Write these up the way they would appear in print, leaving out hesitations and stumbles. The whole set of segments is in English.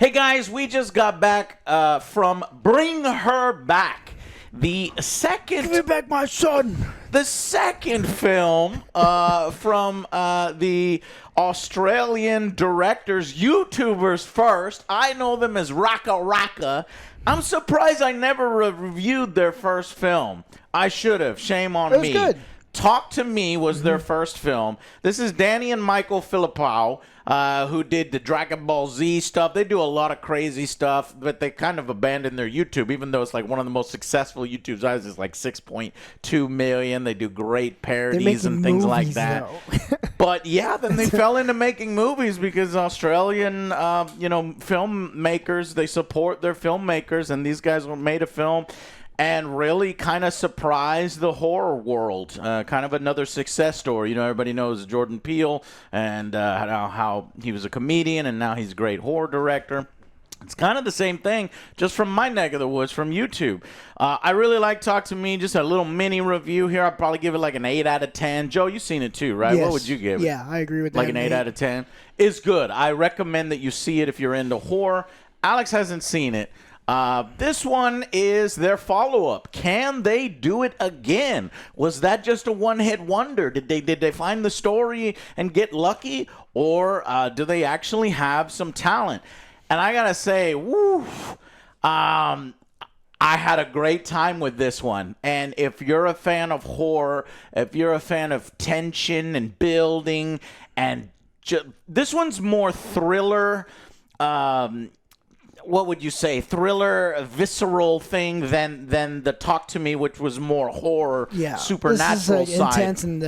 Hey guys, we just got back from Bring Her Back, the second. Give me back my son. The second film from the Australian directors, YouTubers first. I know them as Rackaracka. I'm surprised I never reviewed their first film. I should have. Shame on me. It was good. Talk to Me was their first film. This is Danny and Michael Philippou, who did the Dragon Ball Z stuff. They do a lot of crazy stuff, but they kind of abandoned their YouTube, even though it's like one of the most successful YouTubes. It's like 6.2 million. They do great parodies and things like that. But yeah, then they fell into making movies because Australian, filmmakers, they support their filmmakers, and these guys made a film and really kind of surprised the horror world. Kind of another success story. You know, everybody knows Jordan Peele and how he was a comedian, and now he's a great horror director. It's kind of the same thing, just from my neck of the woods, from YouTube. I really like Talk to Me. Just a little mini review here. I'd probably give it like an 8 out of 10. Joe, you've seen it too, right? Yes. What would you give it? Yeah, I agree with that. Like an 8 out of 10? It's good. I recommend that you see it if you're into horror. Alex hasn't seen it. This one is their follow-up. Can they do it again? Was that just a one-hit wonder? Did they find the story and get lucky? Or do they actually have some talent? And I gotta say, I had a great time with this one. And if you're a fan of horror, if you're a fan of tension and building, and this one's more thriller, what would you say, thriller, visceral thing than the Talk to Me, which was more horror, supernatural this is, side. Intense and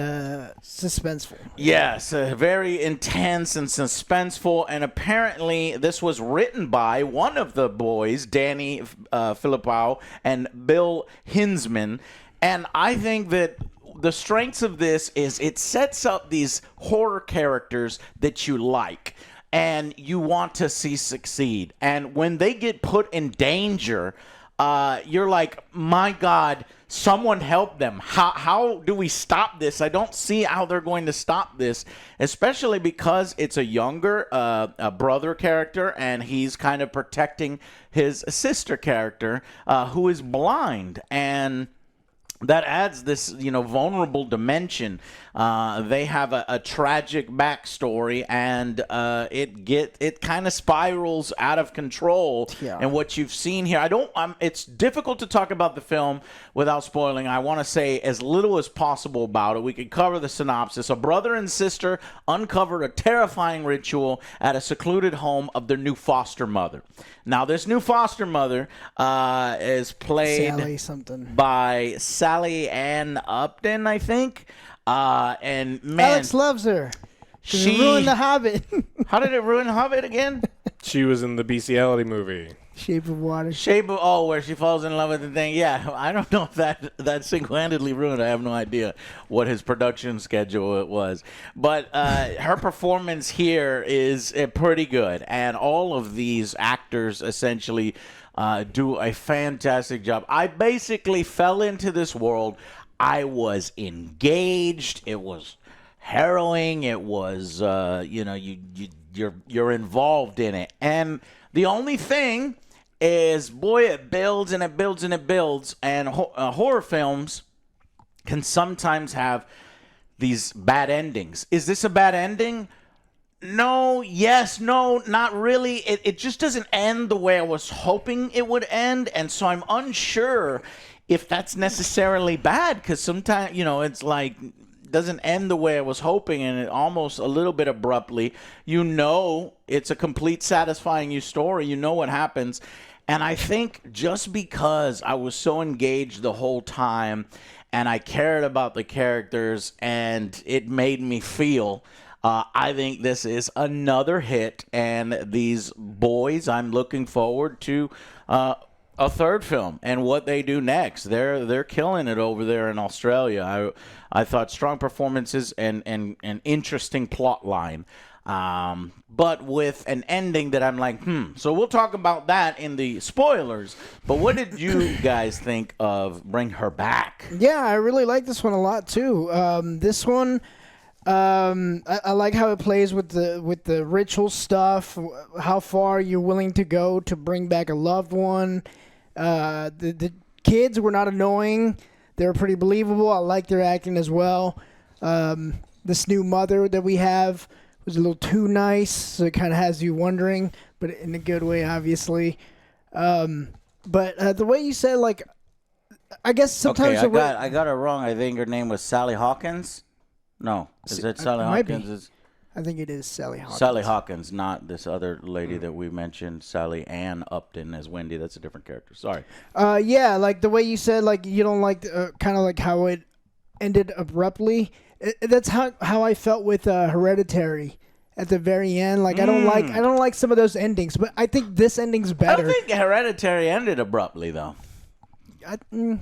suspenseful. Yes, very intense and suspenseful. And apparently this was written by one of the boys, Danny Philippou and Bill Hinsman. And I think that the strengths of this is it sets up these horror characters that you like and you want to see succeed. And when they get put in danger, you're like, my God, someone help them. How do we stop this? I don't see how they're going to stop this, especially because it's a younger a brother character, and he's kind of protecting his sister character who is blind. And that adds this, vulnerable dimension. They have a tragic backstory, and it kind of spirals out of control. Yeah. And what you've seen here, it's difficult to talk about the film without spoiling. I want to say as little as possible about it. We could cover the synopsis. A brother and sister uncovered a terrifying ritual at a secluded home of their new foster mother. Now, this new foster mother is played by Sally Ann Upton, I think. And man, Alex loves her. She ruined The Hobbit. How did it ruin Hobbit again? She was in the bestiality movie. Shape of Water. Where she falls in love with the thing. Yeah, I don't know if that's single-handedly ruined. I have no idea what his production schedule it was. But her performance here is pretty good. And all of these actors essentially do a fantastic job. I basically fell into this world. I was engaged. It was harrowing. It was, you're involved in it. And the only thing is, boy, it builds and it builds and it builds. And horror films can sometimes have these bad endings. Is this a bad ending? No, yes, no, not really. It just doesn't end the way I was hoping it would end. And so I'm unsure if that's necessarily bad, because sometimes, it's like, doesn't end the way I was hoping, and it almost a little bit abruptly. It's a complete satisfying story. You know what happens. And I think just because I was so engaged the whole time and I cared about the characters and it made me feel, I think this is another hit. And these boys, I'm looking forward to a third film and what they do next. They're killing it over there in Australia. I thought strong performances and an interesting plot line, but with an ending that I'm like, So we'll talk about that in the spoilers. But what did you guys think of Bring Her Back? Yeah, I really like this one a lot too. This one, I like how it plays with the ritual stuff. How far you're willing to go to bring back a loved one. The kids were not annoying. They were pretty believable. I like their acting as well. This new mother that we have was a little too nice, so it kind of has you wondering, but in a good way, obviously. But the way you said, like, I guess sometimes Okay, I got it wrong. I think her name was Sally Hawkins. No, is it Sally might Hawkins? I think it is Sally Hawkins. Sally Hawkins, not this other lady that we mentioned, Sally Ann Upton as Wendy. That's a different character. Sorry. Yeah, like the way you said, like you don't like kind of like how it ended abruptly. That's how I felt with Hereditary at the very end. Like I don't like some of those endings, but I think this ending's better. I don't think Hereditary ended abruptly though.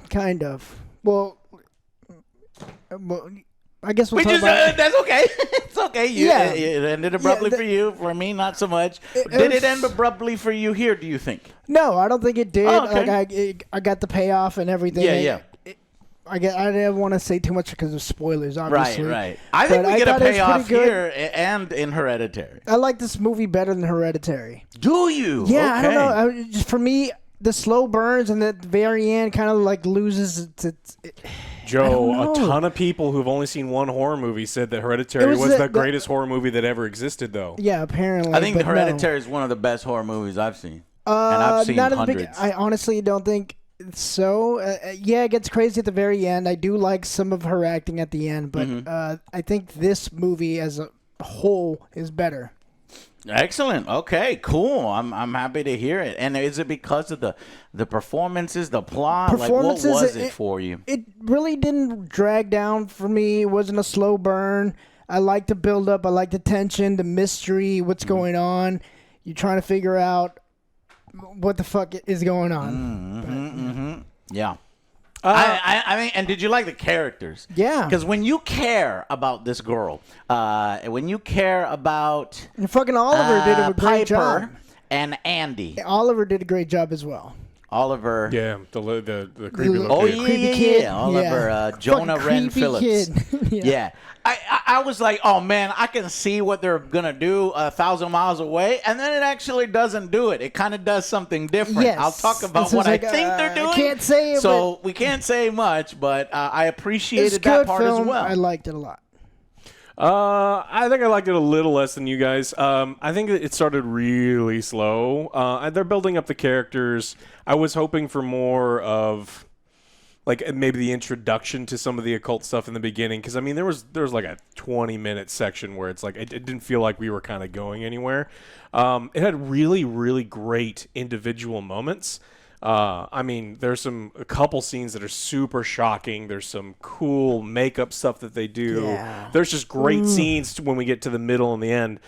Kind of. Well, I guess we'll talk about that's okay. It's okay. It ended abruptly for you. For me, not so much. Did it end abruptly for you here, do you think? No, I don't think it did. Oh, okay. Like I got the payoff and everything. Yeah. I didn't want to say too much because of spoilers, obviously. Right. I think we get a payoff here and in Hereditary. I like this movie better than Hereditary. Do you? Yeah, okay. I don't know. For me, the slow burns and the very end kind of like loses its Joe, a ton of people who've only seen one horror movie said that Hereditary was the greatest horror movie that ever existed, though. Yeah, apparently. I think Hereditary is one of the best horror movies I've seen. And I've seen hundreds. I honestly don't think so. Yeah, it gets crazy at the very end. I do like some of her acting at the end, but I think this movie as a whole is better. Excellent. Okay, cool. I'm happy to hear it. And is it because of the performances, the plot? Like, what was it for you? It really didn't drag down for me. It wasn't a slow burn. I like the build up. I like the tension, the mystery, what's going on. You're trying to figure out what the fuck is going on. Yeah. I mean, and did you like the characters? Yeah. Because when you care about this girl, when you care about And fucking Oliver did a great job. Piper and Andy. Oliver did a great job as well. Oliver. Yeah, the creepy little Oh kid. yeah, Creepy kid. Oliver Jonah Fucking Wren creepy Phillips. kid. Yeah. I was like, oh man, I can see what they're gonna do 1,000 miles away, and then it actually doesn't do it. It kind of does something different. Yes. I'll talk about This what is like, I think they're doing. I can't say it, so we can't say much, but I It's appreciated good that part film. as well. I liked it a lot. I think I liked it a little less than you guys. I think it started really slow. They're building up the characters. I was hoping for more of, like, maybe the introduction to some of the occult stuff in the beginning. Because, I mean, there was like a 20-minute section where it's like it didn't feel like we were kind of going anywhere. It had really, really great individual moments. I mean, there's a couple scenes that are super shocking. There's some cool makeup stuff that they do. Yeah. There's just great scenes when we get to the middle and the end.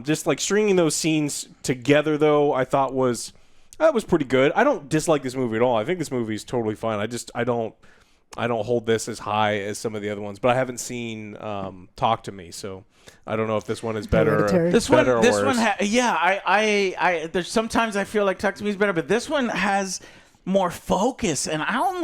Just like stringing those scenes together, though, I thought was pretty good. I don't dislike this movie at all. I think this movie is totally fine. I don't hold this as high as some of the other ones, but I haven't seen Talk to Me, so I don't know if this one is better. Hereditary. This better one, or worse. I there's sometimes I feel like Talk to Me is better, but this one has more focus, and I don't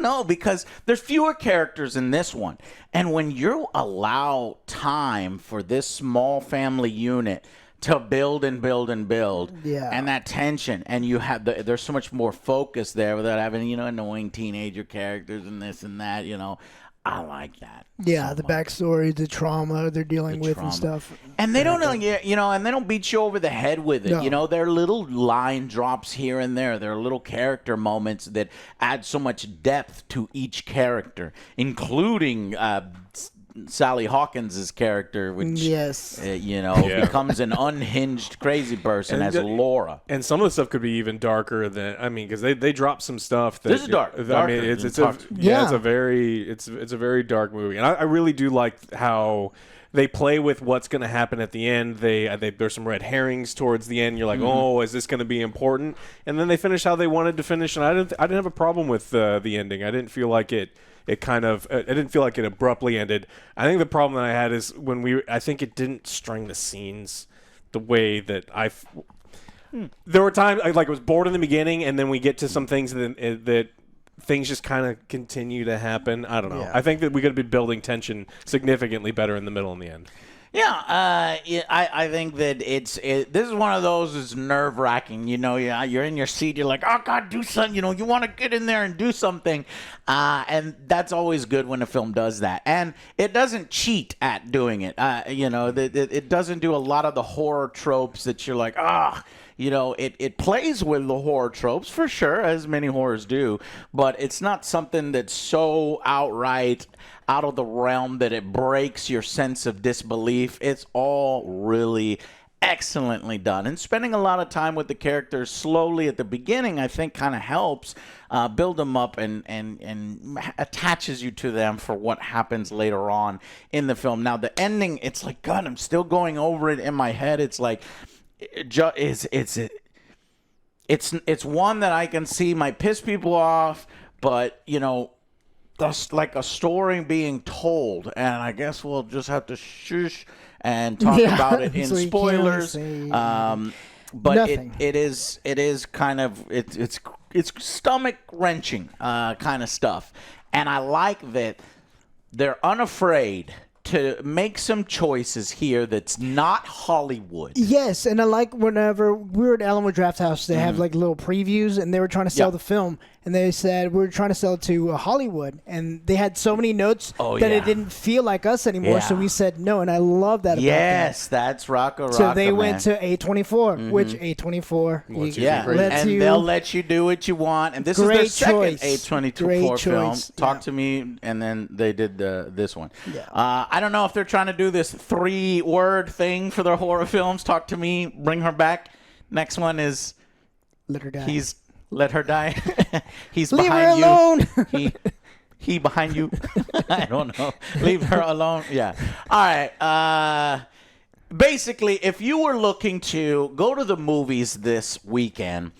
know, because there's fewer characters in this one, and when you allow time for this small family unit to build and build and build, and that tension, and you have there's so much more focus there without having annoying teenager characters and this and that. I like that. Yeah, so the much. backstory, the trauma they're dealing with and stuff. And they don't, and they don't beat you over the head with it. No. There are little line drops here and there. There are little character moments that add so much depth to each character, including Sally Hawkins' character, which becomes an unhinged crazy person as Laura. And some of the stuff could be even darker than, I mean, because they drop some stuff that This is dark. I mean, it's a very dark movie, and I really do like how they play with what's going to happen at the end. There's some red herrings towards the end. You're like, oh, is this going to be important? And then they finish how they wanted to finish, and I didn't have a problem with the ending. I didn't feel like it didn't feel like it abruptly ended. I think the problem that I had is I think it didn't string the scenes the way that there were times I was bored in the beginning, and then we get to some things that things just kind of continue to happen. I don't know. Yeah. I think that we got to be building tension significantly better in the middle and the end. Yeah, I think that this is one of those that's nerve-wracking. You know, you're in your seat. You're like, oh, God, do something. You know, you want to get in there and do something. And that's always good when a film does that. And it doesn't cheat at doing it. You know, it doesn't do a lot of the horror tropes that you're like, you know, it plays with the horror tropes for sure, as many horrors do, but it's not something that's so outright out of the realm that it breaks your sense of disbelief. It's all really excellently done. And spending a lot of time with the characters slowly at the beginning, I think, kind of helps build them up and attaches you to them for what happens later on in the film. Now, the ending, it's like, God, I'm still going over it in my head. It's like, it's one that I can see might piss people off, but you know, that's like a story being told, and I guess we'll just have to shush and talk about it in so spoilers. But it is kind of it's stomach wrenching kind of stuff, and I like that they're unafraid to make some choices here that's not Hollywood. Yes, and I like whenever we were at Alamo Draft House, they have like little previews, and they were trying to sell the film, and they said we're trying to sell it to Hollywood, and they had so many notes that it didn't feel like us anymore. So we said no, and I love that. Yes, that's rackaracka. So they went to A24, which A24, and they'll let you do what you want. And this is their second A24 film. Talk to Me, and then they did this one. Yeah. I don't know if they're trying to do this 3-word thing for their horror films. Talk to Me, Bring Her Back. Next one is Let Her Die. Let Her Die. He's Leave behind her alone. He behind you. I don't know. Leave her alone. Yeah. All right. Basically, if you were looking to go to the movies this weekend,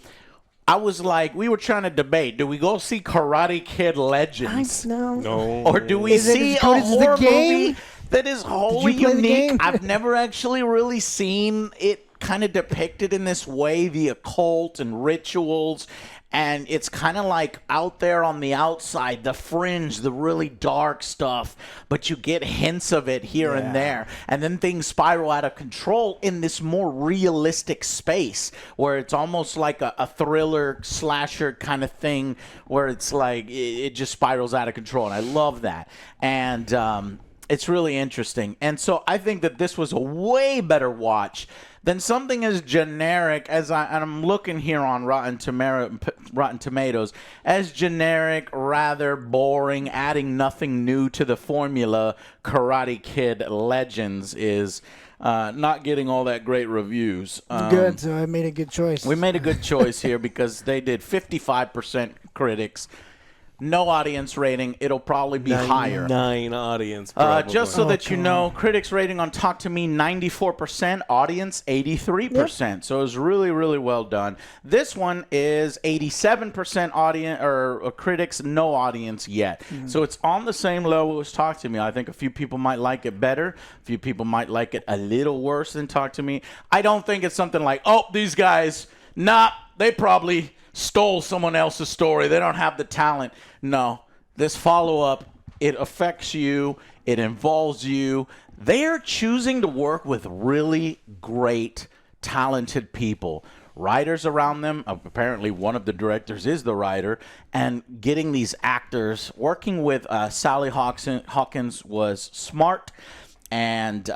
I was like, we were trying to debate. Do we go see Karate Kid Legends? No. Or do we see a horror movie that is wholly unique? I've never actually really seen it kind of depicted in this way, the occult and rituals, and it's kind of like out there on the outside, the fringe, the really dark stuff, but you get hints of it here and there, and then things spiral out of control in this more realistic space where it's almost like a thriller slasher kind of thing where it's like it just spirals out of control, and I love that. And it's really interesting. And so I think that this was a way better watch than something as generic as I'm looking here on Rotten Tomatoes, as generic, rather boring, adding nothing new to the formula. Karate Kid Legends is not getting all that great reviews. Good, so I made a good choice. We made a good choice here because they did 55% critics. No audience rating. It'll probably be higher. 9 audience. Just so that you know, critics rating on Talk to Me, 94%. Audience, 83%. Yep. So it was really, really well done. This one is 87% audience or critics, no audience yet. Mm-hmm. So it's on the same level as Talk to Me. I think a few people might like it better. A few people might like it a little worse than Talk to Me. I don't think it's something like, oh, these guys, they probably stole someone else's story. They don't have the talent. No, this follow-up, it affects you. It involves you. They're choosing to work with really great, talented people. Writers around them. Apparently, one of the directors is the writer. And getting these actors, working with Sally Hawkins was smart. And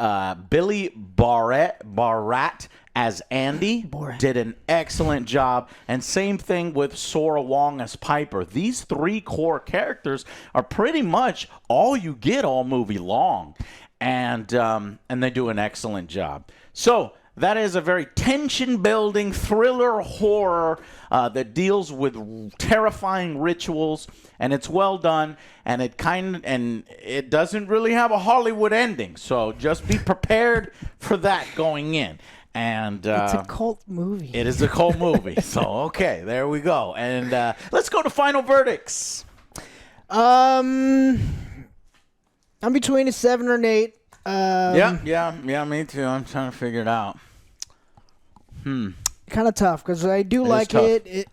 Billy Barrett as Andy did an excellent job. And same thing with Sora Wong as Piper. These 3 core characters are pretty much all you get all movie long. And they do an excellent job. So that is a very tension-building thriller horror that deals with terrifying rituals, and it's well done. And it doesn't really have a Hollywood ending, so just be prepared for that going in. And it's a cult movie. It is a cult movie. So okay, there we go. And let's go to final verdicts. I'm between a 7 or an 8. Yeah, me too. I'm trying to figure it out. Kind of tough because I do like it.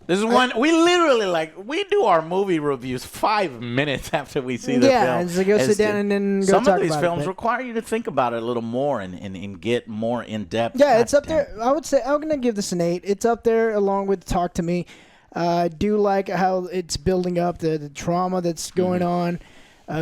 This is one we literally we do our movie reviews 5 minutes after we see the film. Yeah, so go sit down and then go some talk of these about films it. require you to think about it a little more and get more in depth. Yeah, it's up there. I would say I'm gonna give this an 8. It's up there along with Talk to Me. I do like how it's building up the trauma that's going on.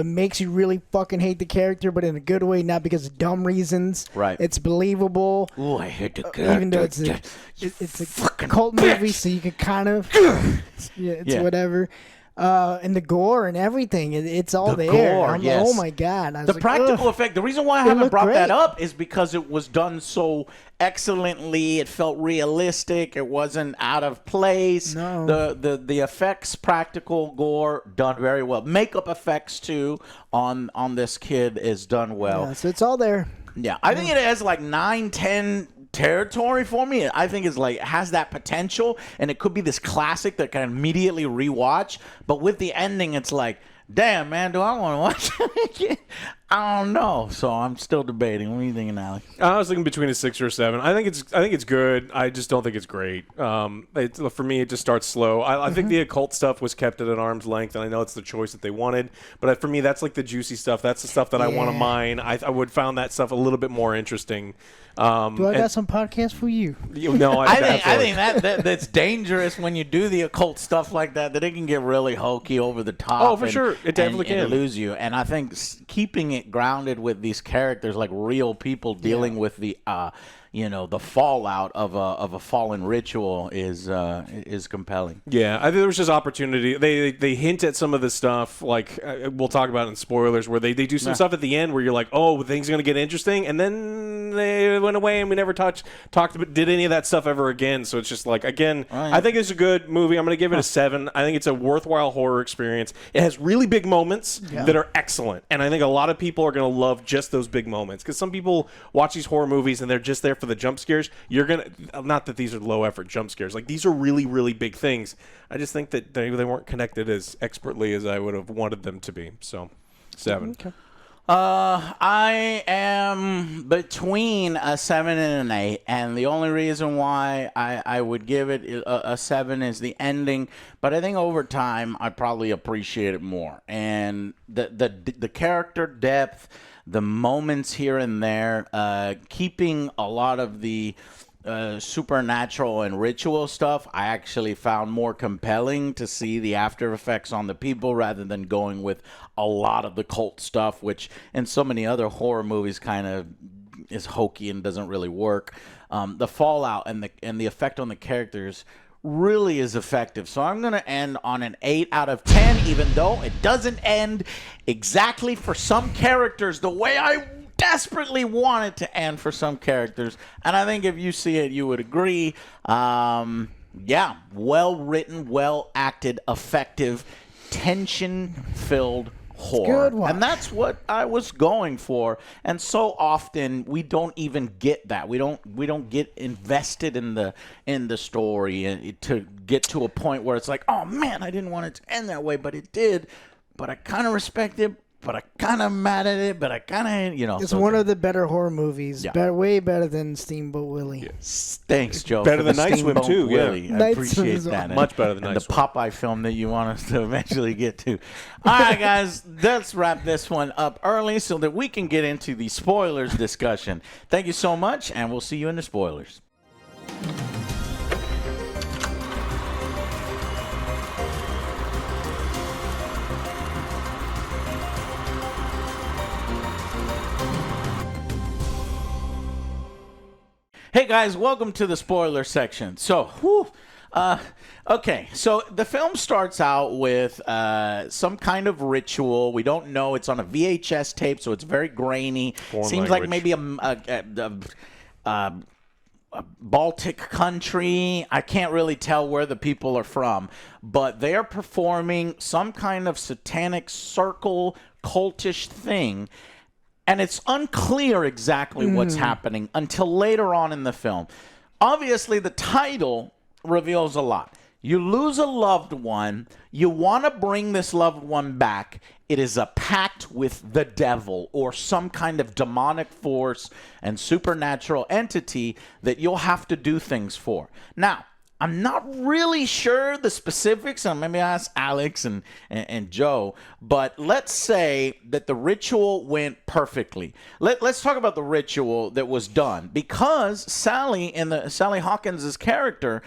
Makes you really fucking hate the character, but in a good way, not because of dumb reasons. Right. It's believable. Ooh, I hate the character. Even though it's a cult movie, so you can kind of, it's whatever. And the gore and everything, it's all The there. gore, I'm yes. like, oh my God. I was The like, practical ugh. effect. The reason why I haven't brought great. that up is because it was done so excellently. It felt realistic. It wasn't out of place. No. The effects, practical gore, done very well. Makeup effects too on this kid is done well. Yeah, so it's all there. Yeah, I think it has 9, 10 territory for me. I think it's has that potential, and it could be this classic that can immediately rewatch. But with the ending, it's like, damn, man, do I want to watch it again? I don't know. So I'm still debating. What are you thinking, Alex? I was thinking between a 6 or a 7. I think it's good. I just don't think it's great. For me, it just starts slow. I think the occult stuff was kept at an arm's length, and I know it's the choice that they wanted. But for me, that's the juicy stuff. That's the stuff that I want to mine. I would found that stuff a little bit more interesting. Do I got some podcasts for you? No, I think that's dangerous when you do the occult stuff like that. That it can get really hokey, over the top. Oh, for sure, it definitely can and lose you. And I think keeping it grounded with these characters, like real people dealing with the the fallout of a fallen ritual is compelling. Yeah, I think there was just opportunity. They hint at some of the stuff, we'll talk about in spoilers, where they do some stuff at the end where you're like, oh, things are going to get interesting, and then they went away and we never did any of that stuff ever again. So it's just again, I think it's a good movie. I'm going to give it a 7. I think it's a worthwhile horror experience. It has really big moments that are excellent, and I think a lot of people are going to love just those big moments, because some people watch these horror movies and they're just there for the jump scares. Not that these are low effort jump scares. These are really, really big things. I just think that they weren't connected as expertly as I would have wanted them to be. So 7. Okay. I am between a 7 and an 8, and the only reason why I would give it a 7 is the ending. But I think over time I probably appreciate it more, and the character depth, the moments here and there, keeping a lot of the supernatural and ritual stuff, I actually found more compelling to see the after effects on the people rather than going with a lot of the cult stuff, which in so many other horror movies kind of is hokey and doesn't really work. The fallout and the effect on the characters really is effective. So I'm going to end on an 8 out of 10, even though it doesn't end exactly for some characters the way I desperately want it to end for some characters. And I think if you see it, you would agree. Yeah, well written, well acted, effective, tension-filled horror. Good one. And that's what I was going for. And so often we don't even get that. We don't get invested in the story to get to a point where it's like, oh man, I didn't want it to end that way, but it did. But I kind of respect it. But I kind of mad at it, but I kind of, It's one of the better horror movies. Yeah. way better than Steamboat Willie. Yeah. Thanks, Joe. Better for than the Night Swim, Steamboat too, yeah. Willie. I Night Swim appreciate is that. much better than and Night the Swim. Popeye film that you want us to eventually get to. All right, guys, let's wrap this one up early so that we can get into the spoilers discussion. Thank you so much, and we'll see you in the spoilers. Hey guys, welcome to the spoiler section. So, okay, so the film starts out with some kind of ritual. We don't know. It's on a VHS tape, so it's very grainy. Foreign Seems language. like maybe a Baltic country. I can't really tell where the people are from, but they're performing some kind of satanic circle, cultish thing. And it's unclear exactly what's happening until later on in the film. Obviously, the title reveals a lot. You lose a loved one. You want to bring this loved one back. It is a pact with the devil or some kind of demonic force and supernatural entity that you'll have to do things for. Now, I'm not really sure the specifics. And maybe ask Alex and Joe. But let's say that the ritual went perfectly. Let's talk about the ritual that was done, because Sally Hawkins' character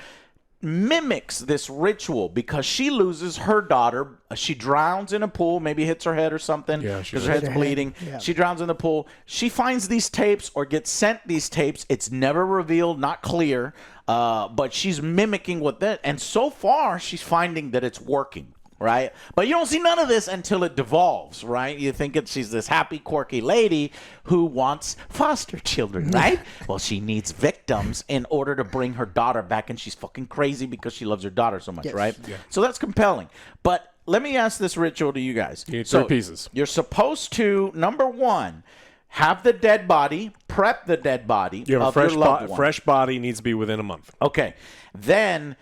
mimics this ritual because she loses her daughter. She drowns in a pool, maybe hits her head or something because her head's bleeding. Yeah. She drowns in the pool. She finds these tapes or gets sent these tapes. It's never revealed, not clear, but she's mimicking what that. And so far, she's finding that it's working. Right? But you don't see none of this until it devolves, right? You think she's this happy, quirky lady who wants foster children, right? Well, she needs victims in order to bring her daughter back, and she's fucking crazy because she loves her daughter so much, right? Yeah. So that's compelling. But let me ask this ritual to you guys. You need 3 pieces. You're supposed to, number one, have the dead body, prep the dead body You have of a fresh, your loved one. fresh body needs to be within a month. Okay. Then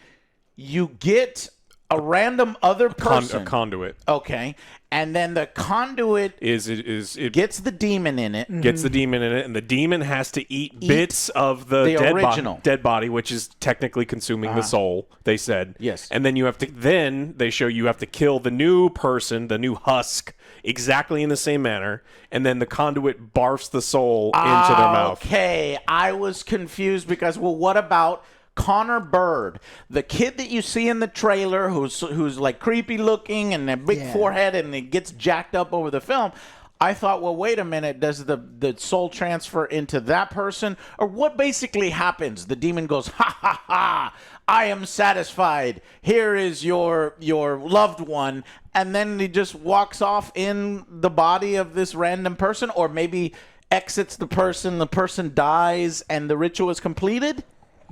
you get a random other person. A conduit. Okay. And then the conduit It gets the demon in it. gets the demon in it, and the demon has to eat bits of the original dead body, which is technically consuming the soul, they said. Yes. And then they show you have to kill the new person, the new husk, exactly in the same manner, and then the conduit barfs the soul into their mouth. Okay. I was confused because, well, what about Connor Bird, the kid that you see in the trailer who's like creepy looking and a big forehead and it gets jacked up over the film? I thought, well, wait a minute, does the soul transfer into that person? Or what basically happens? The demon goes, ha ha ha, I am satisfied. Here is your loved one. And then he just walks off in the body of this random person, or maybe exits the person dies, and the ritual is completed?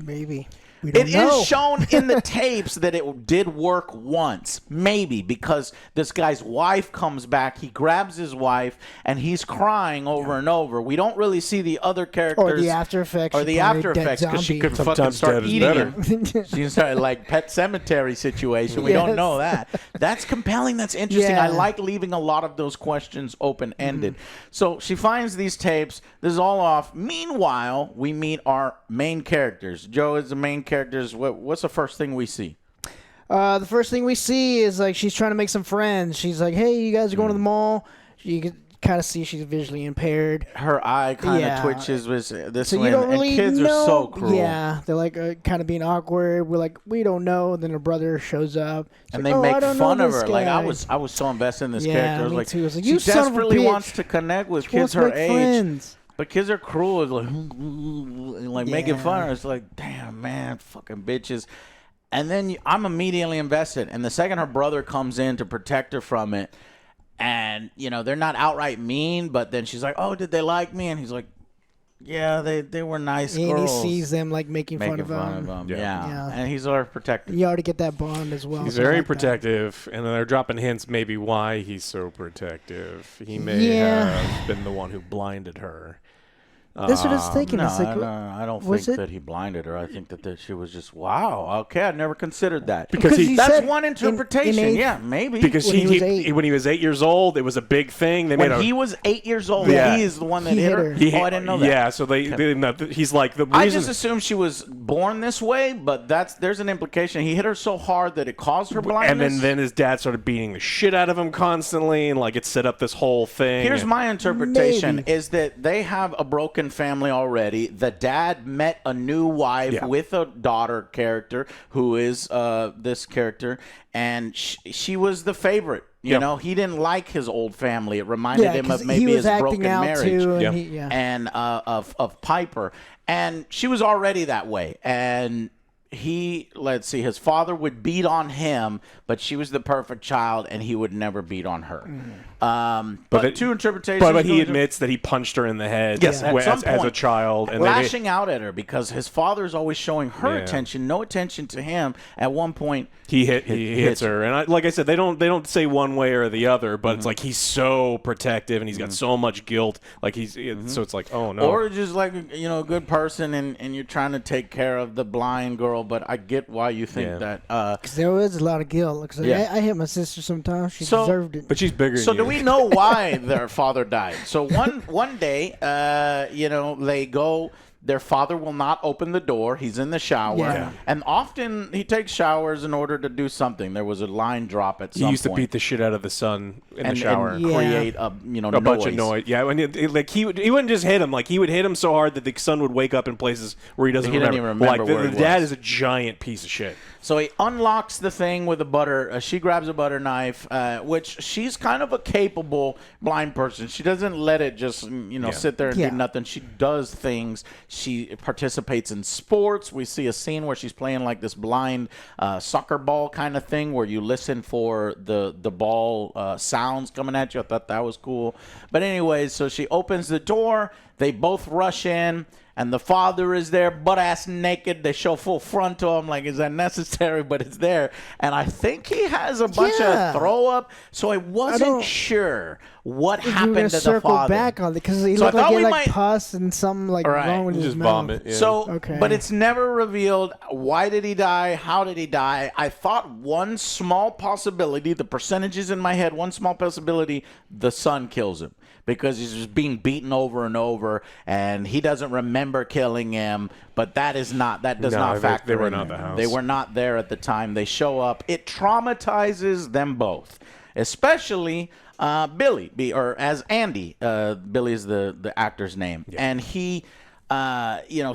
Maybe. We don't It know. is shown in the tapes that it did work once, maybe, because this guy's wife comes back. He grabs his wife, and he's crying over and over. We don't really see the other characters. Or the after effects. Or the after effects, because she could fucking Sometimes start dead is eating better. him. She's like Pet Cemetery situation. We don't Yes. know that. That's compelling. That's interesting. Yeah. I like leaving a lot of those questions open-ended. So she finds these tapes. This is all off. Meanwhile, we meet our main characters. Joe is the main characters. What's the first thing we see? The first thing we see is like she's trying to make some friends. She's like, "Hey, you guys are going to the mall." You can kind of see she's visually impaired. Her eye kind of twitches with this So way, you don't really and kids know. are so cruel. Yeah, they're like kind of being awkward. We're like, we don't know. And then her brother shows up. She's And like, they "Oh, I make don't fun know of this her. Like guy." I was so invested in this Yeah, character. I was me like, too. I was like, she "You son of a desperately bitch. wants to connect with She kids wants her to make age. friends. But kids are cruel. It's like making Yeah. fun of her. It's like, damn, man, fucking bitches. And then I'm immediately invested. And the second her brother comes in to protect her from it, and, they're not outright mean, but then she's like, oh, did they like me? And he's like, yeah, they were nice And girls. he sees them like making fun of him. Yeah. And he's our protector. You already get that bond as well. He's so I very like that. protective, and they're dropping hints maybe why he's so protective. He may Yeah. have been the one who blinded her. That's what I was thinking. No, It's like, I don't was think it- that he blinded her. I think that she was just, wow, okay, I never considered that. Because he- you That's said one in interpretation. eighth- Yeah, maybe. Because When he was 8. when he was 8 years old, it was a big thing. They made when a he was 8 years old, Yeah. he is the one that He hit hit her. her. Oh, I didn't know that. Yeah, so he's like the reason. I just assumed she was born this way, but there's an implication. He hit her so hard that it caused her blindness. and then his dad started beating the shit out of him constantly, and like it set up this whole thing. Here's my interpretation: Maybe. is that they have a broken family already. The dad met a new wife with a daughter character who is this character, and she was the favorite. You know, he didn't like his old family. It reminded him 'cause of maybe he was his acting broken out marriage. too, and Yep. And of Piper, and she was already that way. And his father would beat on him, but she was the perfect child, and he would never beat on her. But two interpretations. But he admits that he punched her in the head Yes, at some as a point. child, and lashing out at her because his father's always showing her Yeah. attention, no attention to him. At one point, he hits her, and like I said, they don't say one way or the other, but it's like he's so protective and he's got so much guilt, like so it's like, oh no, or just like a good person, and you're trying to take care of the blind girl. But I get why you think that. 'Cause there was a lot of guilt. Cause I hit my sister sometimes. She deserved it. but she's bigger. So than do you. we know why their father died? So one day, they go. their father will not open the door. He's in the shower. Yeah. And often he takes showers in order to do something. There was a line drop at some point. He used to beat the shit out of the son in the shower. And create a bunch of noise. Yeah, and he wouldn't just hit him. Like, he would hit him so hard that the son would wake up in places where he doesn't remember. Didn't even remember like, where the he dad was. is a giant piece of shit. So he unlocks the thing with a butter. She grabs a butter knife, which she's kind of a capable blind person. She doesn't let it just sit there and do nothing. She does things. She participates in sports. We see a scene where she's playing like this blind soccer ball kind of thing, where you listen for the ball sounds coming at you. I thought that was cool. But anyways, so she opens the door. They both rush in. And the father is there, butt-ass naked. They show full frontal. I'm like, is that necessary? But it's there. And I think he has a bunch of throw-up. So I wasn't sure what happened to the father. Back on it because he So looked like he had pus and something wrong with his mouth. Vomit. Yeah. So, but it's never revealed. Why did he die? How did he die? I thought one small possibility, the percentages in my head, one small possibility, the son kills him. Because he's just being beaten over and over, and he doesn't remember killing him. But that does not factor. They were in not there. the house. They were not there at the time. They show up. It traumatizes them both, especially Billy, or as Andy. Billy is the actor's name, and he.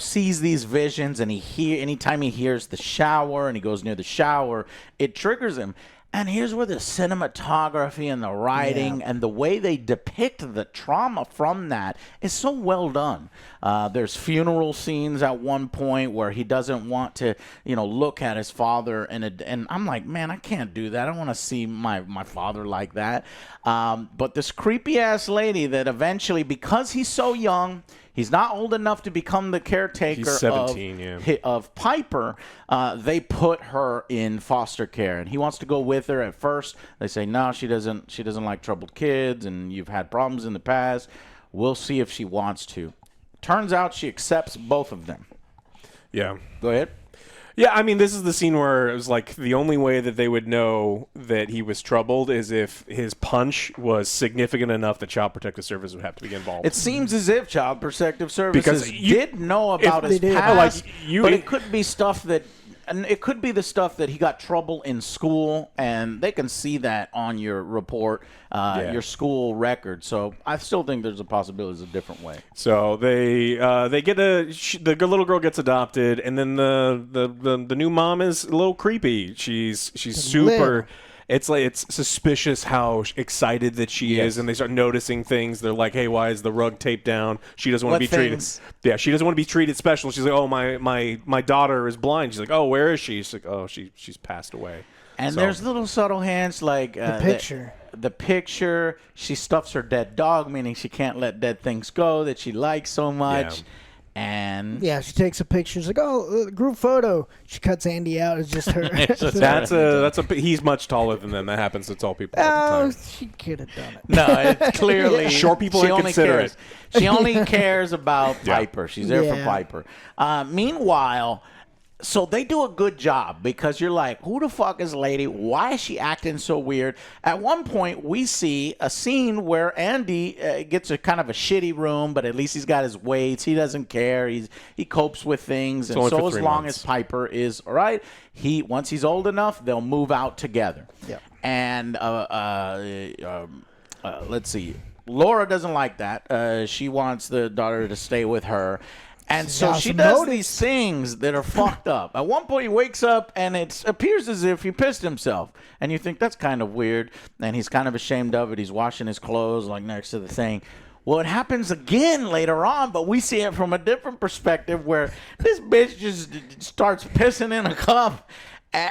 Sees these visions, and anytime he hears the shower and he goes near the shower, it triggers him. And here's where the cinematography and the writing and the way they depict the trauma from that is so well done. There's funeral scenes at one point where he doesn't want to, look at his father. And I'm like, man, I can't do that. I don't want to see my father like that. But this creepy-ass lady that eventually, because he's so young, he's not old enough to become the caretaker. He's 17, of Piper. They put her in foster care, and he wants to go with her. At first, they say no, she doesn't like troubled kids, and you've had problems in the past. We'll see if she wants to. Turns out she accepts both of them. Yeah. Go ahead. Yeah, I mean, this is the scene where it was like the only way that they would know that he was troubled is if his punch was significant enough that Child Protective Service would have to be involved. It seems as if Child Protective Services did know about his did. past, but it could be stuff that... And it could be the stuff that he got trouble in school, and they can see that on your report, your school record. So I still think there's a possibility it's a different way. So they get the little girl gets adopted, and then the new mom is a little creepy. She's super. It's suspicious how excited that she is, and they start noticing things. They're like, "Hey, why is the rug taped down? She doesn't want to be treated." Yeah, she doesn't want to be treated special. She's like, "Oh, my daughter is blind." She's like, "Oh, where is she?" She's like, "Oh, she's passed away." And there's little subtle hints like the picture. The picture. She stuffs her dead dog, meaning she can't let dead things go that she likes so much. Yeah. And she takes a picture. She's like, "Oh, group photo." She cuts Andy out. It's just her. He's much taller than them. That happens to tall people all the time. She could have done it. no, it's clearly Short people are considerate. She only cares about Piper. She's there for Piper. Meanwhile, so they do a good job because you're like, who the fuck is Lady? Why is she acting so weird? At one point, we see a scene where Andy gets a kind of a shitty room, but at least he's got his weights. He doesn't care. He copes with things. And so as long as Piper is all right, once he's old enough, they'll move out together. Yeah. And let's see. Laura doesn't like that. She wants the daughter to stay with her. And so she does these things that are fucked up. At one point, he wakes up, and it appears as if he pissed himself. And you think, that's kind of weird. And he's kind of ashamed of it. He's washing his clothes, like, next to the thing. Well, it happens again later on, but we see it from a different perspective where this bitch just starts pissing in a cup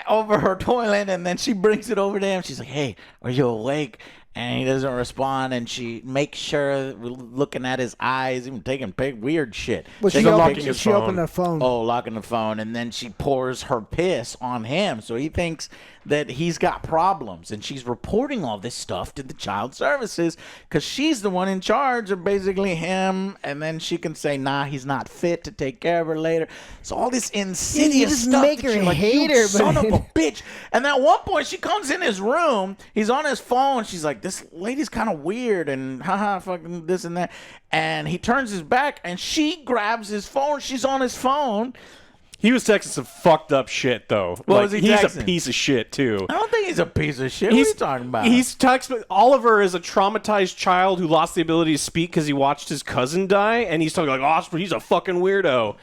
over her toilet, and then she brings it over to him. She's like, "Hey, are you awake?" And he doesn't respond, and she makes sure, looking at his eyes, even taking weird shit. Well, she opened her phone. Oh, locking the phone, and then she pours her piss on him. So he thinks that he's got problems, and she's reporting all this stuff to the child services because she's the one in charge of basically him, and then she can say, nah, he's not fit to take care of her later. So all this insidious just stuff make that her you're like, hate you her, son of but- a bitch. And at one point, she comes in his room, he's on his phone, she's like, this lady's kind of weird, and haha, fucking this and that. And he turns his back, and she grabs his phone, she's on his phone. He was texting some fucked up shit, though. What was he he's texting? a piece of shit, too. I don't think he's a piece of shit. What are you talking about? He's texting. Oliver is a traumatized child who lost the ability to speak because he watched his cousin die, and he's talking like, Oscar, he's a fucking weirdo.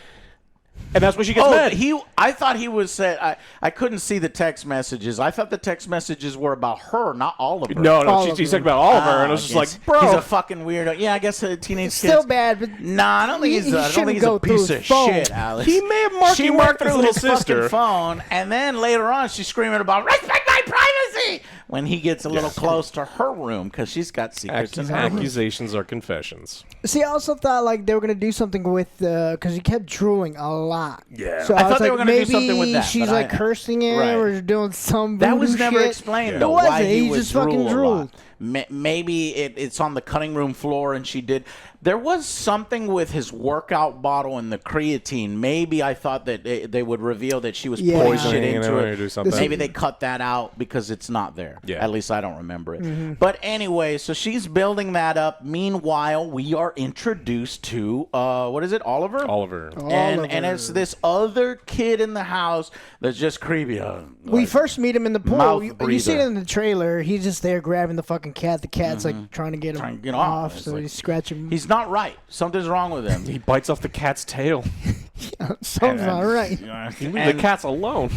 And that's when she gets mad. I thought he was said. I couldn't see the text messages. I thought the text messages were about her, not Oliver. No, she's talking about Oliver, and I was just like, bro, he's a fucking weirdo. Yeah, I guess a teenage Still kid's bad, but Nah, I don't think he's. I don't think he's a piece of shit, Alex. He may have marked She you went marked his through little his sister. fucking phone, and then later on, she's screaming about respect my privacy when he gets a little close to her room because she's got secrets in her room. Accusations are confessions. see, I also thought like they were gonna do something with because he kept drooling a lot. Yeah. So I was thought they like, were gonna do maybe something with that, she's but like cursing him right. or doing some. That was voodoo never shit. explained, It though, wasn't. why he would just fucking drool a drooled. lot. Maybe it's on the cutting room floor, and she did. There was something with his workout bottle and the creatine. Maybe I thought that they would reveal that she was putting Poisoning shit and into they it. would do something. Maybe they cut that out because it's not there. Yeah. At least I don't remember it. But anyway, so she's building that up. Meanwhile, we are introduced to what is it, Oliver? Oliver. And it's this other kid in the house that's just creepy. We first meet him in the pool. Mouth You see it breather. in the trailer. He's just there grabbing the fucking cat. The cat's like trying to get him Trying to get off. off, It's so like- he's scratching. He's not right. Something's wrong with him. He bites off the cat's tail. Something's not right. Leave the cats alone.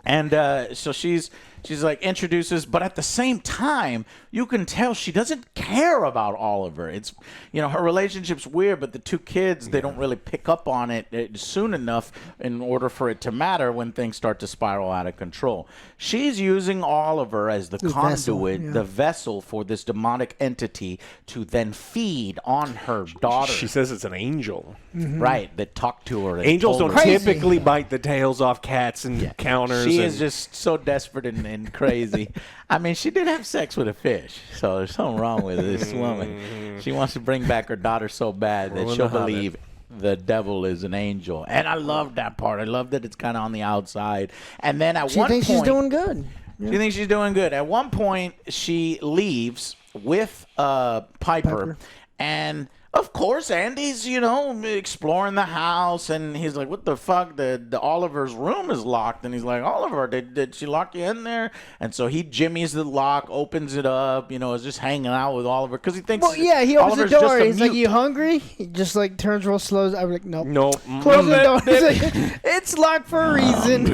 And so she's like introduces, but at the same time, you can tell she doesn't care about Oliver. It's her relationship's weird, but the two kids they don't really pick up on it soon enough in order for it to matter when things start to spiral out of control. She's using Oliver as the conduit, the vessel for this demonic entity to then feed on her daughter. She says it's an angel. Right, that talked to her. and Angels told don't her. Crazy. typically bite the tails off cats and counters. She and is just so desperate and crazy. I mean, she did have sex with a fish, so there's something wrong with this woman. She wants to bring back her daughter so bad that Well, she'll in the Hobbit. believe the devil is an angel. And I love that part. I love that it's kind of on the outside. And then at She one thinks point, she's doing good. she thinks she's doing good. At one point, she leaves with Piper. And of course, Andy's, exploring the house, and he's like, what the fuck? The Oliver's room is locked. And he's like, Oliver, did she lock you in there? And so he jimmies the lock, opens it up, is just hanging out with Oliver because he thinks Well, yeah, he opens Oliver's the door. just a He's like, mute. "You hungry?" He just like turns real slow. I'm like, "Nope." Nope. Close the door. He's like, it's locked for a reason.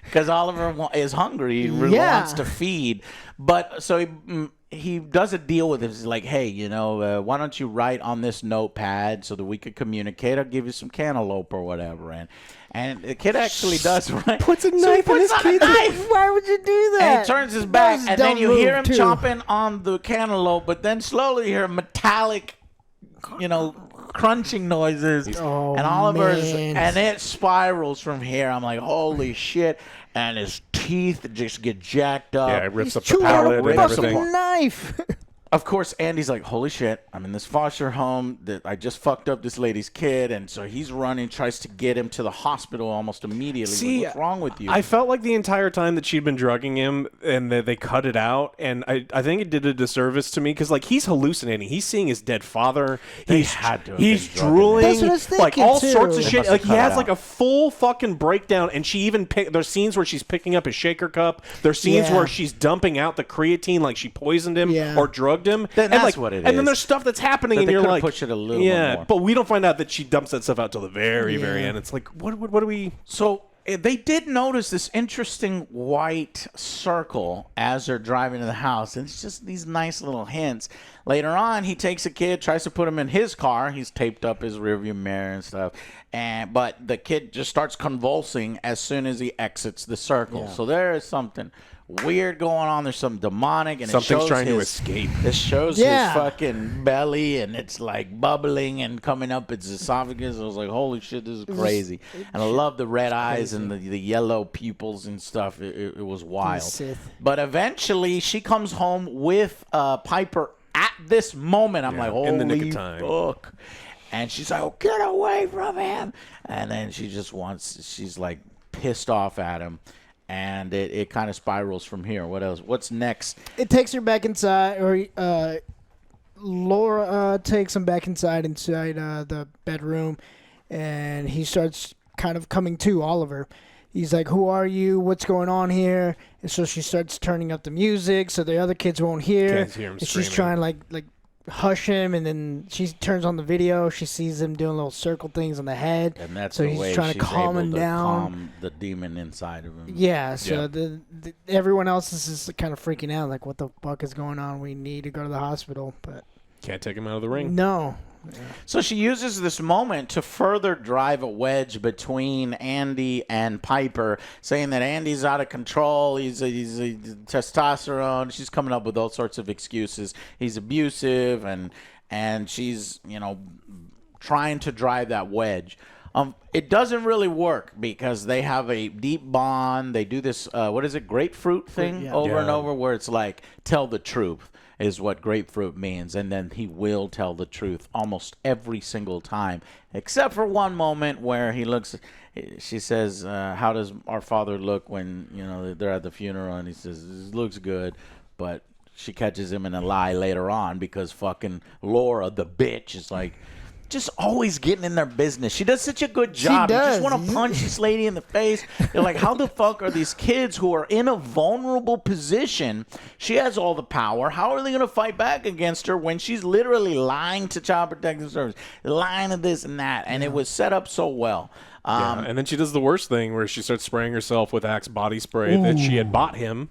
Because Oliver is hungry. He really Yeah. wants to feed. But so he does a deal with him. He's like, hey, why don't you write on this notepad so that we could communicate? I'll give you some cantaloupe or whatever. And the kid actually does, right? Puts a So he knife in puts his on a kid's knife. Why would you do that? And he turns his back, That was a and then dumb you hear him move, too. chomping on the cantaloupe, but then slowly you hear metallic, crunching noises. Oh, and Oliver's, man. and it spirals from here. I'm like, holy shit. And his teeth just get jacked up. Yeah, it rips He's up the chewing on palate a and rips everything. fucking knife. Of course, Andy's like, holy shit, I'm in this foster home that I just fucked up this lady's kid. And so he's running, tries to get him to the hospital almost immediately. See, What's wrong with you? I felt like the entire time that she'd been drugging him and that they cut it out, and I think it did a disservice to me because like he's hallucinating. He's seeing his dead father. He's had to have he's been drugging drooling. him. That's what I was like thinking, all too. sorts of They shit. must have Like he cut it has out. like a full fucking breakdown, and she even there's scenes where she's picking up his shaker cup. There's scenes Yeah. where she's dumping out the creatine, like she poisoned him Yeah. or drugged him. Then and that's like, what it And then is. there's stuff that's happening, That and they you're could've like, pushed it a little bit more. but we don't find out that she dumps that stuff out till the very, very Yeah. end. It's like, what do we? So they did notice this interesting white circle as they're driving to the house. And it's just these nice little hints. Later on, he takes a kid, tries to put him in his car. He's taped up his rearview mirror and stuff. But the kid just starts convulsing as soon as he exits the circle. So there is something weird going on. There's some demonic, and Something's it shows trying to his, escape. It shows Yeah. his fucking belly, and it's like bubbling and coming up its esophagus. I was like, holy shit, this is crazy. And I love the red eyes and the yellow pupils and stuff. It was wild. Sith. But eventually, she comes home with Piper at this moment. I'm like, holy in the nick of time. fuck. And she's like, oh, get away from him. And then she's like pissed off at him. And it kind of spirals from here. What else? What's next? It takes her back inside, or Laura takes him back inside the bedroom, and he starts kind of coming to Oliver. He's like, who are you? What's going on here? And so she starts turning up the music so the other kids won't hear. Can't hear him And she's screaming. trying like hush him, and then she turns on the video. She sees him doing little circle things on the head. And that's so the he's way trying she's to calm able him to down. calm the demon inside of him. Yeah, so Yeah. the everyone else is just kind of freaking out, like, what the fuck is going on? We need to go to the hospital, but Can't take him out of the ring. no. So she uses this moment to further drive a wedge between Andy and Piper, saying that Andy's out of control. He's a testosterone. She's coming up with all sorts of excuses. He's abusive, and she's, trying to drive that wedge. It doesn't really work because they have a deep bond. They do this, grapefruit thing Yeah. over and Yeah. over, where it's like, tell the truth is what grapefruit means. And then he will tell the truth almost every single time, except for one moment where she says, how does our father look when, they're at the funeral? And he says, he looks good, but she catches him in a lie later on because fucking Laura, the bitch, is like, just always getting in their business. She does such a good job. You does. just want to punch this lady in the face. You're like, how the fuck are these kids who are in a vulnerable position? She has all the power. How are they going to fight back against her when she's literally lying to Child Protective Service, lying to this and that? And it was set up so well. Yeah, and then she does the worst thing where she starts spraying herself with Axe body spray that she had bought him,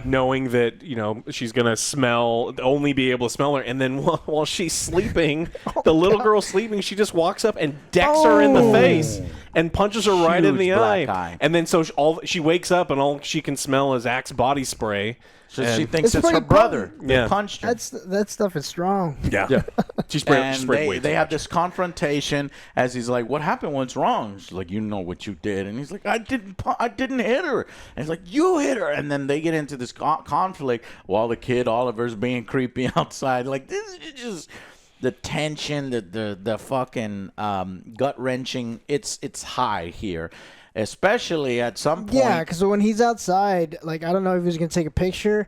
knowing that, she's going to only be able to smell her. And then while she's sleeping, the little girl's sleeping, she just walks up and decks her in the face and punches her right in Huge the black eye. eye. And then so she wakes up and all she can smell is Axe body spray. So And- she thinks It's it's her pretty brother potent. that Yeah. punched her. That stuff is strong. Yeah. She sprayed And way they too have much. this confrontation as he's like, "What happened? What's wrong?" She's like, "You know what you did," and he's like, "I didn't hit her." And he's like, "You hit her," and then they get into this conflict while the kid Oliver's being creepy outside. Like, this is just the tension, the fucking gut wrenching. It's high here. Especially at some point. Yeah, because when he's outside, like, I don't know if he was going to take a picture.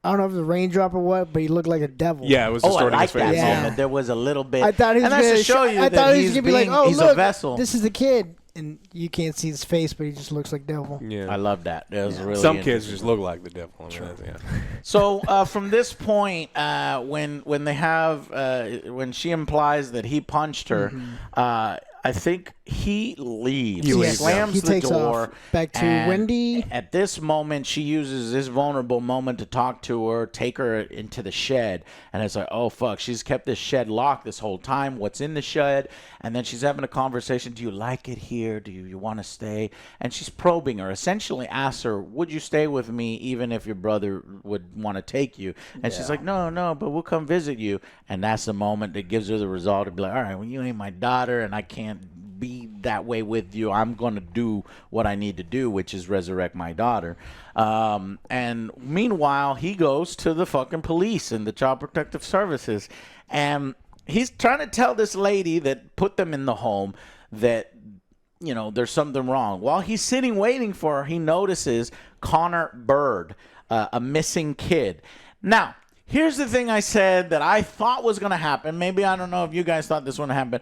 I don't know if it was a raindrop or what, but he looked like a devil. Yeah, it was Oh, I distorting like his face. that Yeah. moment. There was a little bit. I thought he was and that's going to show you I that thought he was he's going to be like, oh, he's look, a vessel. this is the kid. And you can't see his face, but he just looks like devil. Yeah. I love that. That was really Some kids interesting. just look like the devil. I mean, yeah. So from this point, when they have when she implies that he punched her, I think he leaves. He leaves, slams He the takes door. off. Back to and Wendy. At this moment, she uses this vulnerable moment to talk to her, take her into the shed, and it's like, oh fuck, she's kept this shed locked this whole time. What's in the shed? And then she's having a conversation. Do you like it here? Do you want to stay? And she's probing her. Essentially, asks her, would you stay with me even if your brother would want to take you? And she's like, no, but we'll come visit you. And that's the moment that gives her the resolve to be like, all right, well, you ain't my daughter, and I can't be that way with you. I'm going to do what I need to do, which is resurrect my daughter. And meanwhile, he goes to the fucking police and the Child Protective Services. And he's trying to tell this lady that put them in the home that, there's something wrong. While he's sitting waiting for her, he notices Connor Bird, a missing kid. Now, here's the thing I said that I thought was going to happen. Maybe I don't know if you guys thought this would happen.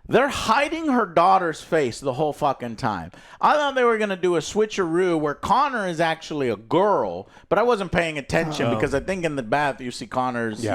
They're hiding her daughter's face the whole fucking time. I thought they were going to do a switcheroo where Connor is actually a girl, but I wasn't paying attention because I think in the bath you see Connor's,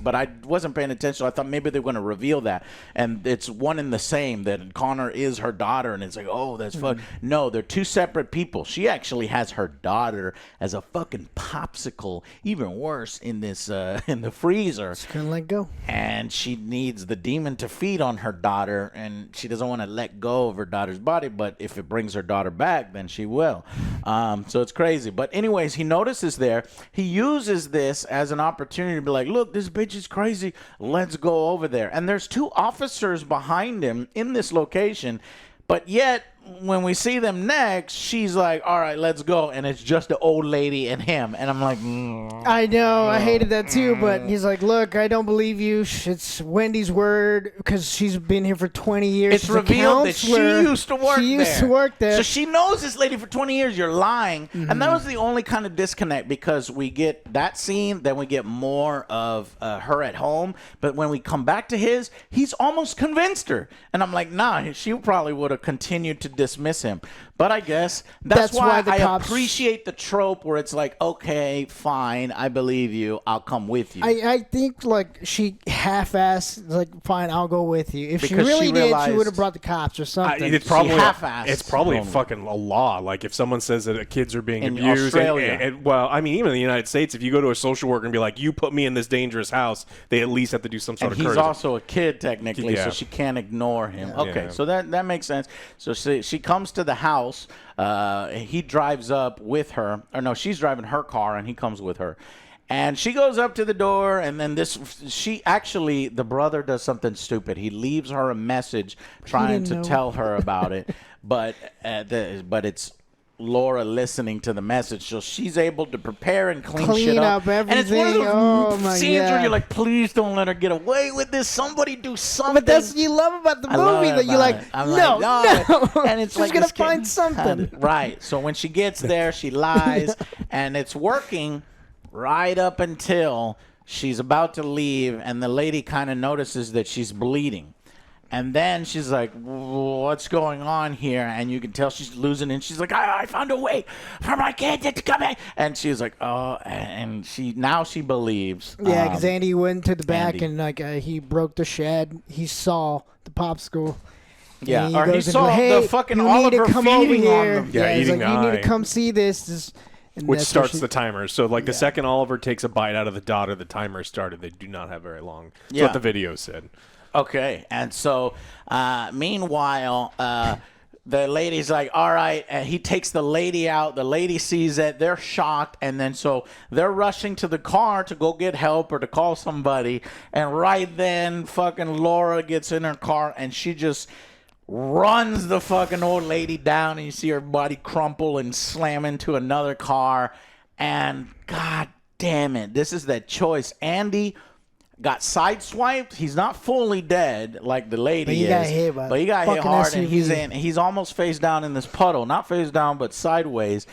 but I wasn't paying attention. I thought maybe they were going to reveal that. And it's one and the same, that Connor is her daughter, and it's like, oh, that's fuck. No, they're two separate people. She actually has her daughter as a fucking popsicle, even worse, in this in the freezer. Just couldn't let go. And she needs the demon to feed on her daughter daughter, and she doesn't want to let go of her daughter's body, but if it brings her daughter back, then she will. So it's crazy. But anyways, he notices there. He uses this as an opportunity to be like, look, this bitch is crazy. Let's go over there. And there's 2 officers behind him in this location, but yet when we see them next, she's like, all right, let's go. And it's just the old lady and him. And I'm like, I know. I hated that too. But he's like, look, I don't believe you. It's Wendy's word because she's been here for 20 years. It's revealed that she used to work there. She used to work there. So she knows this lady for 20 years. You're lying. And that was the only kind of disconnect because we get that scene, then we get more of her at home. But when we come back to his, he's almost convinced her. And I'm like, nah, she probably would have continued to dismiss him. But I guess that's why the I cops appreciate the trope where it's like, okay, fine, I believe you. I'll come with you. I think like she half-assed, like, fine, I'll go with you. If she Because really she did, she realized- would have brought the cops or something. It's probably half-assed. it's probably Only. fucking a law. Like if someone says that kids are being In abused, Australia. and well, I mean, even in the United States, if you go to a social worker and be like, "You put me in this dangerous house," they at least have to do some sort And of he's courtesy. also a kid technically, Yeah. so she can't ignore him. Okay, Yeah. so that makes sense. So she comes to the house. He drives up with her. Or no, she's driving her car, and he comes with her. And she goes up to the door, and then the brother does something stupid. He leaves her a message trying to know. tell her about it, but it's Laura listening to the message, so she's able to prepare and clean shit up. everything. And it's one of those Oh, my scenes where God. you're like, please don't let her get away with this. Somebody do something. But that's what you love about the I love movie, it that you're about like, it. I'm no, like, no. And it's She's like gonna this kid- find something. Right. So when she gets there, she lies, and it's working right up until she's about to leave, and the lady kind of notices that she's bleeding. And then she's like, what's going on here? And you can tell she's losing it. And she's like, I found a way for my kid to come in. And she's like, oh, and she believes. Yeah, because Andy went to the back Andy. and like he broke the shed. He saw the popsicle. Yeah, And or he goes and saw goes, hey, the fucking you need to Oliver come over feeding on here. them. Yeah, he's eating like, the you need eye. to come see this. And Which that's starts what the timer. So, like, the second Oliver takes a bite out of the daughter, the timer started. They do not have very long. That's Yeah. what the video said. Okay, and so meanwhile, the lady's like, all right, and he takes the lady out. The lady sees it. They're shocked, and then so they're rushing to the car to go get help or to call somebody. And right then, fucking Laura gets in her car, and she just runs the fucking old lady down, and you see her body crumple and slam into another car. And god damn it, this is that choice. Andy got sideswiped. He's not fully dead like the lady But he is, got hit by but he got hit fucking hard, and SUV. he's almost face down in this puddle. Not face down, but sideways.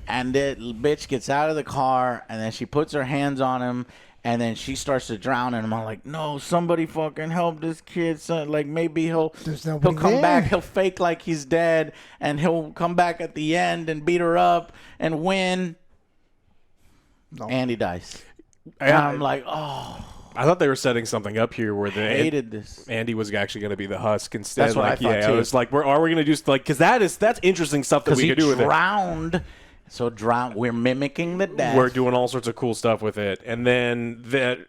And the bitch gets out of the car, and then she puts her hands on him, and then she starts to drown. And I'm like, no, somebody fucking help this kid. Son. Like maybe he'll nobody come there. back. He'll fake like he's dead, and he'll come back at the end and beat her up and win. No. Andy dies. And I'm like, oh. I thought they were setting something up here where Hated this. Andy was actually going to be the husk instead. That's what I thought, I too. was like, are we going to do like because that's interesting stuff that Because we he could do with it. drowned. So we're mimicking the death. We're doing all sorts of cool stuff with it, and then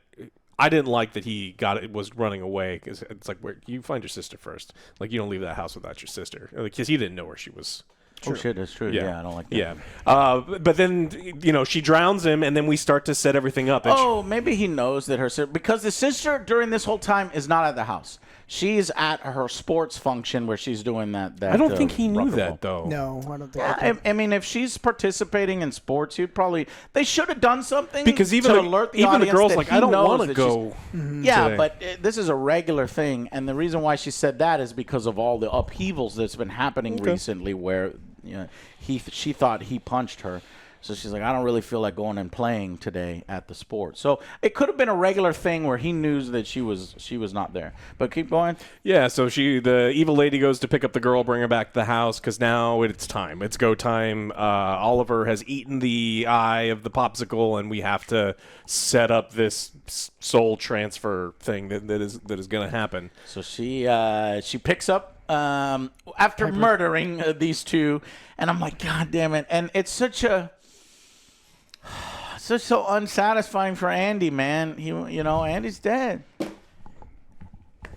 I didn't like that he was running away because it's like you find your sister first. Like you don't leave that house without your sister because he didn't know where she was. Oh shit, that's true. Yeah, I don't like that. Yeah, but then she drowns him, and then we start to set everything up. And Oh, maybe he knows that her sister, because the sister during this whole time is not at the house. She's at her sports function where she's doing that. I don't think he knew that though. No, I don't think. I mean, if she's participating in sports, they should have done something Because even to the- alert the even the audience girl's that like, he I don't knows wanna that go Yeah, today. but this is a regular thing, and the reason why she said that is because of all the upheavals that's been happening recently, where she thought he punched her. So she's like, I don't really feel like going and playing today at the sport. So it could have been a regular thing where he knew that she was not there. But keep going. Yeah, so the evil lady goes to pick up the girl, bring her back to the house because now it's time. It's go time. Oliver has eaten the eye of the popsicle, and we have to set up this soul transfer thing that is going to happen. So she picks up after murdering these two, and I'm like, God damn it! And it's so unsatisfying for Andy, man. Andy's dead.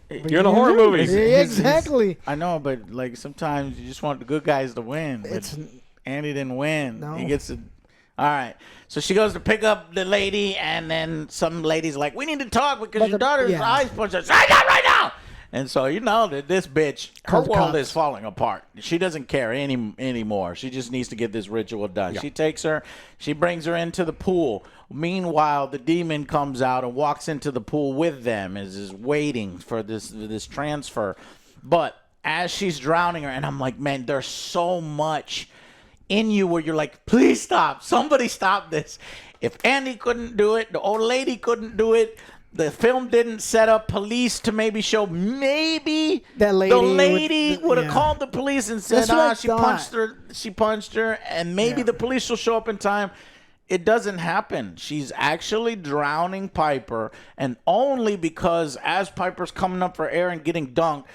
You're in a horror movie. Yeah, exactly. I know, but like sometimes you just want the good guys to win. But Andy didn't win. No. He gets it. All right. So she goes to pick up the lady, and then some lady's like, "We need to talk because your daughter's eyes punched us right now." And so you know that this bitch, her world is falling apart. She doesn't care anymore. She just needs to get this ritual done. Yeah. She takes her, she brings her into the pool. Meanwhile, the demon comes out and walks into the pool with them, is waiting for this transfer. But as she's drowning her, and I'm like, man, there's so much in you where you're like, please stop. Somebody stop this. If Andy couldn't do it, the old lady couldn't do it. The film didn't set up police to maybe show maybe that lady the lady would have called the police and said, she punched her, and maybe the police will show up in time. It doesn't happen. She's actually drowning Piper, and only because as Piper's coming up for air and getting dunked,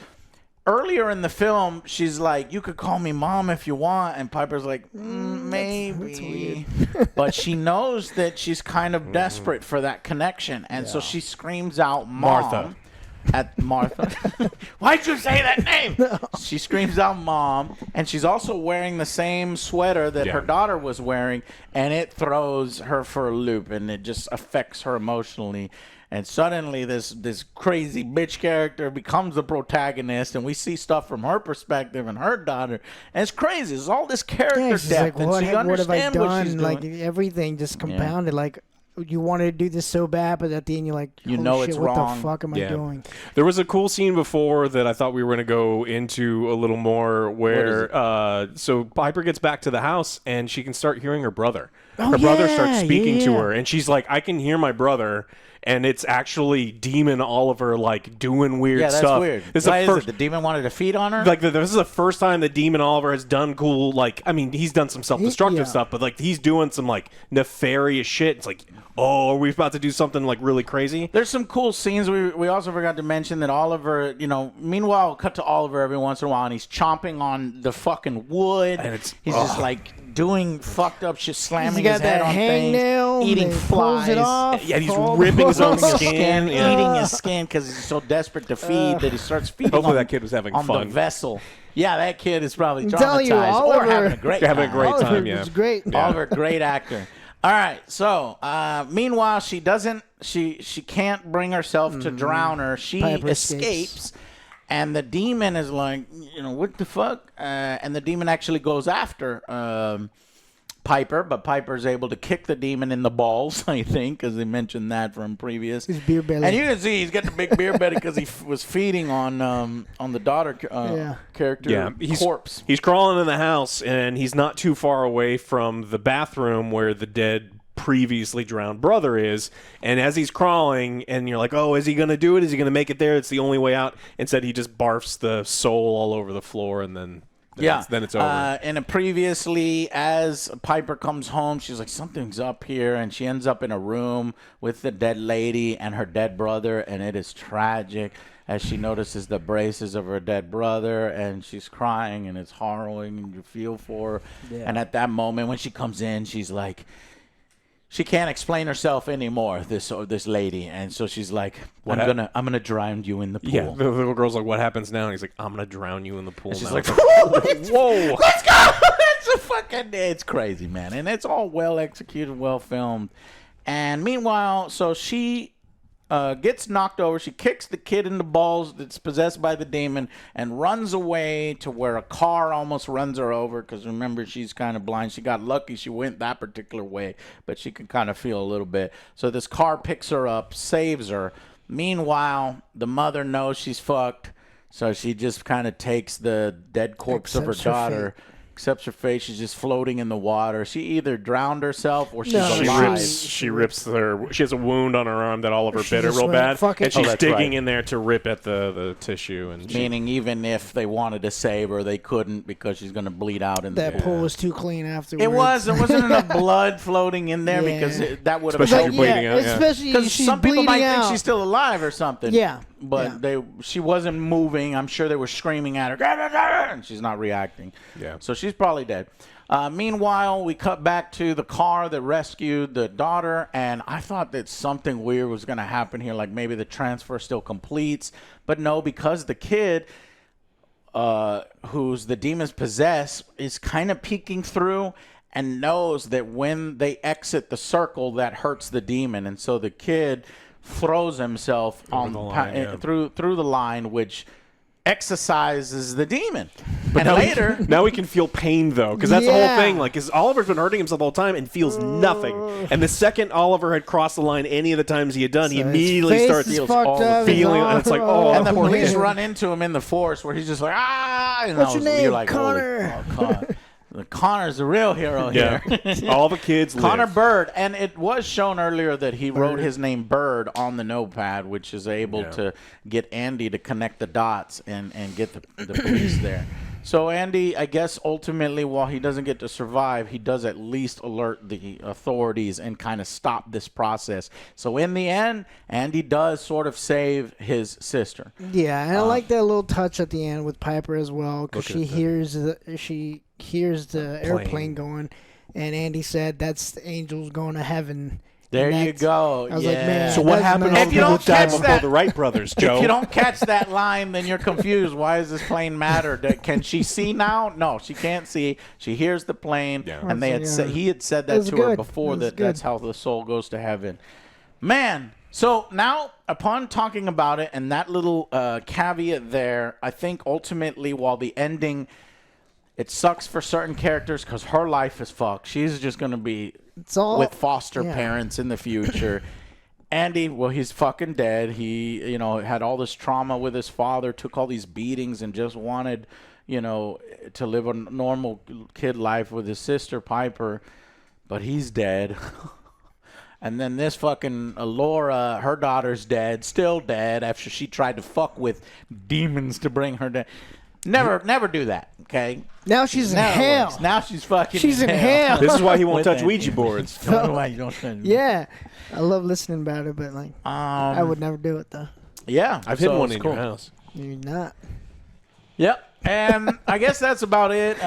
earlier in the film, she's like, you could call me mom if you want. And Piper's like, maybe. That's but she knows that she's kind of desperate for that connection. And so she screams out, Mom. Martha. Why'd you say that name? No. She screams out, Mom. And she's also wearing the same sweater that her daughter was wearing. And it throws her for a loop. And it just affects her emotionally. And suddenly this crazy bitch character becomes the protagonist, and we see stuff from her perspective and her daughter. And it's crazy. It's all this character depth. Like, and she understands what she's doing. Like, everything just compounded. Like, you wanted to do this so bad, but at the end you're like, you know shit, it's what wrong. The fuck am I doing? There was a cool scene before that I thought we were going to go into a little more where so Piper gets back to the house and she can start hearing her brother. Her brother starts speaking to her, and she's like, I can hear my brother. And it's actually Demon Oliver, like, doing weird stuff. Yeah, that's weird. Why is it? The demon wanted to feed on her? Like, this is the first time that Demon Oliver has done cool, like, I mean, he's done some self-destructive stuff, but, like, he's doing some, like, nefarious shit. It's like, oh, are we about to do something, like, really crazy? There's some cool scenes. We also forgot to mention that Oliver, meanwhile, cut to Oliver every once in a while, and he's chomping on the fucking wood. And he's just, like, doing fucked up shit, slamming his head on things, eating flies. Yeah, he's ripping his own skin, eating his skin because he's so desperate to feed that he starts feeding. Hopefully that kid was having on fun. The vessel. Yeah, that kid is probably traumatized or having a great time. Oliver was great. Yeah. Oliver, great actor. All right, so meanwhile, she can't bring herself to drown her. She escapes. And the demon is like, what the fuck? And the demon actually goes after Piper, but Piper's able to kick the demon in the balls, I think, because they mentioned that from previous. His beer belly. And you can see he's got the big beer belly because he was feeding on the daughter character corpse. He's crawling in the house, and he's not too far away from the bathroom where the dead previously drowned brother is, and as he's crawling and you're like, oh, is he gonna do it? Is he gonna make it there? It's the only way out. Instead he just barfs the soul all over the floor, and then it's over. And previously, as Piper comes home, she's like, something's up here, and she ends up in a room with the dead lady and her dead brother, and it is tragic as she notices the braces of her dead brother, and she's crying, and it's harrowing, and you feel for her. And at that moment when she comes in, she's like, she can't explain herself anymore, this lady, and so she's like, I'm gonna drown you in the pool. Yeah, the little girl's like, what happens now? And he's like, I'm gonna drown you in the pool. And she's now. like, whoa, let's go! It's crazy, man, and it's all well executed, well filmed. And meanwhile, so she gets knocked over. She kicks the kid in the balls that's possessed by the demon and runs away to where a car almost runs her over because, remember, she's kind of blind. She got lucky. She went that particular way, but she can kind of feel a little bit. So this car picks her up, saves her. Meanwhile, the mother knows she's fucked, so she just kind of takes the dead corpse of her daughter. Accepts her fate. She's just floating in the water. She either drowned herself or she's alive. She rips her. She has a wound on her arm that Oliver bit her real bad, and she's digging in there to rip at the tissue. And meaning, even if they wanted to save her, they couldn't because she's going to bleed out. In that pool was too clean afterwards. It was. There wasn't enough blood floating in there because that would have helped. Bleeding out. Especially because some people might think she's still alive or something. Yeah. But she wasn't moving. I'm sure they were screaming at her, and she's not reacting. Yeah. So she's probably dead. Meanwhile, we cut back to the car that rescued the daughter, and I thought that something weird was going to happen here, like maybe the transfer still completes. But no, because the kid, who's the demons possess, is kind of peeking through and knows that when they exit the circle, that hurts the demon. And so the kid throws himself on the line, through the line, which exorcises the demon. But and now we can feel pain, though, because that's the whole thing. Like, because Oliver's been hurting himself the whole time and feels nothing. And the second Oliver had crossed the line any of the times he had done, he immediately starts feeling, and it's like, and the police run into him in the forest where he's just like, and what's your name? you're like, Connor. Connor's the real hero here. All the kids Connor live. Bird. And it was shown earlier that he wrote his name Bird on the notepad, which is able to get Andy to connect the dots and get the police there. So Andy, I guess ultimately, while he doesn't get to survive, he does at least alert the authorities and kind of stop this process. So in the end, Andy does sort of save his sister. Yeah, and I like that little touch at the end with Piper as well, because she hears the airplane going, and Andy said that's the angels going to heaven. There you go. I was like, man. So what happened If to you the people don't died catch before that- the Wright brothers, Joe? If you don't catch that line, then you're confused. Why does this plane matter? Can she see now? No, she can't see. She hears the plane, and he had said that to her before that's how the soul goes to heaven. Man, so now upon talking about it and that little caveat there, I think ultimately while the ending, it sucks for certain characters because her life is fucked. She's just going to be with foster parents in the future. Andy, well, he's fucking dead. He, had all this trauma with his father, took all these beatings, and just wanted, to live a normal kid life with his sister, Piper. But he's dead. And then this fucking Laura, her daughter's dead, still dead after she tried to fuck with demons to bring her down. Never do that, okay? Now she's in hell. Now she's fucking She's in hell. This is why he won't touch Ouija boards. Don't know why you don't touch Yeah. I love listening about it, but I would never do it, though. Yeah. I've hidden one in your house. You're not. Yep. And I guess that's about it.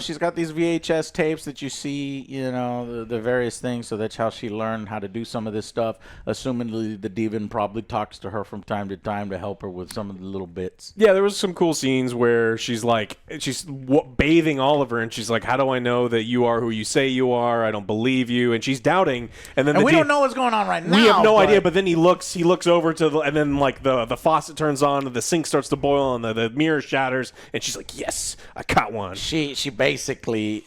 She's got these VHS tapes that you see, the various things. So that's how she learned how to do some of this stuff. Assumingly, the demon probably talks to her from time to time to help her with some of the little bits. Yeah, there was some cool scenes where she's bathing Oliver, and she's like, "How do I know that you are who you say you are? I don't believe you." And she's doubting, and then we don't know what's going on right now. We have no idea. But then he looks over to and then the faucet turns on, and the sink starts to boil, and the mirror shatters. And she's like, "Yes, I caught one." She basically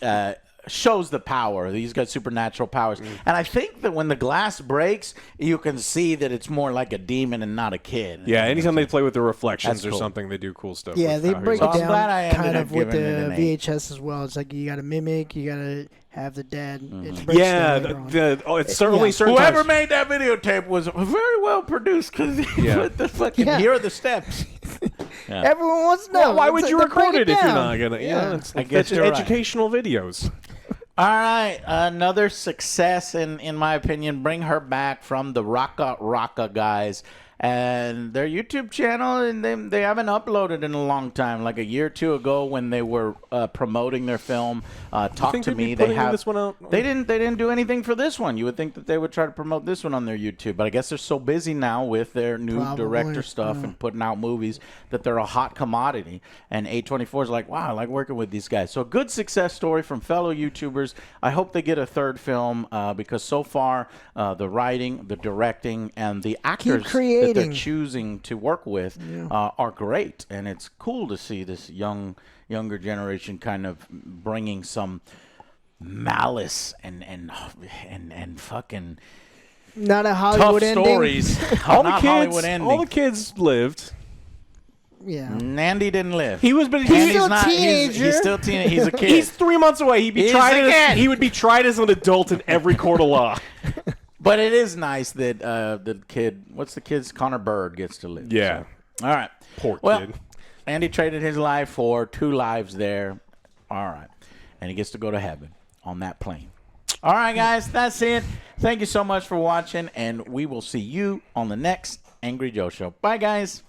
shows the power. He's got supernatural powers. And I think that when the glass breaks, you can see that it's more like a demon and not a kid. Yeah, anytime they play with the reflections or cool. something, they do cool stuff. Yeah, with they how break he it looks. down kind of with the VHS as well. It's like you got to mimic, you got to have the dead. It breaks down later on. It's certainly certain Whoever times. made that videotape was very well produced because he put the fucking here are the steps. Yeah. Everyone wants to know. Well, why would you record it if you're not gonna? It's I guess you're educational videos. All right, another success in my opinion. Bring her back from the rackaracka guys and their YouTube channel, and they haven't uploaded in a long time. Like a year or two ago, when they were promoting their film, Talk to Me. They have this one out? They didn't do anything for this one. You would think that they would try to promote this one on their YouTube, but I guess they're so busy now with their new director stuff and putting out movies that they're a hot commodity. And A24 is like, wow, I like working with these guys. So a good success story from fellow YouTubers. I hope they get a third film because so far the writing, the directing, and the actors that they're choosing to work with are great. And it's cool to see this younger generation kind of bringing some malice and fucking not a Hollywood tough stories. All the kids lived. Yeah. Andy didn't live. He was, but he's still a teenager. He's still teenage. He's a kid. He's 3 months away. He would be tried as an adult in every court of law. But it is nice that the kid, what's the kid's Connor Bird gets to live. Yeah. So. All right. Poor well, kid. Andy traded his life for 2 lives there. All right. And he gets to go to heaven on that plane. All right, guys. That's it. Thank you so much for watching, and we will see you on the next Angry Joe Show. Bye, guys.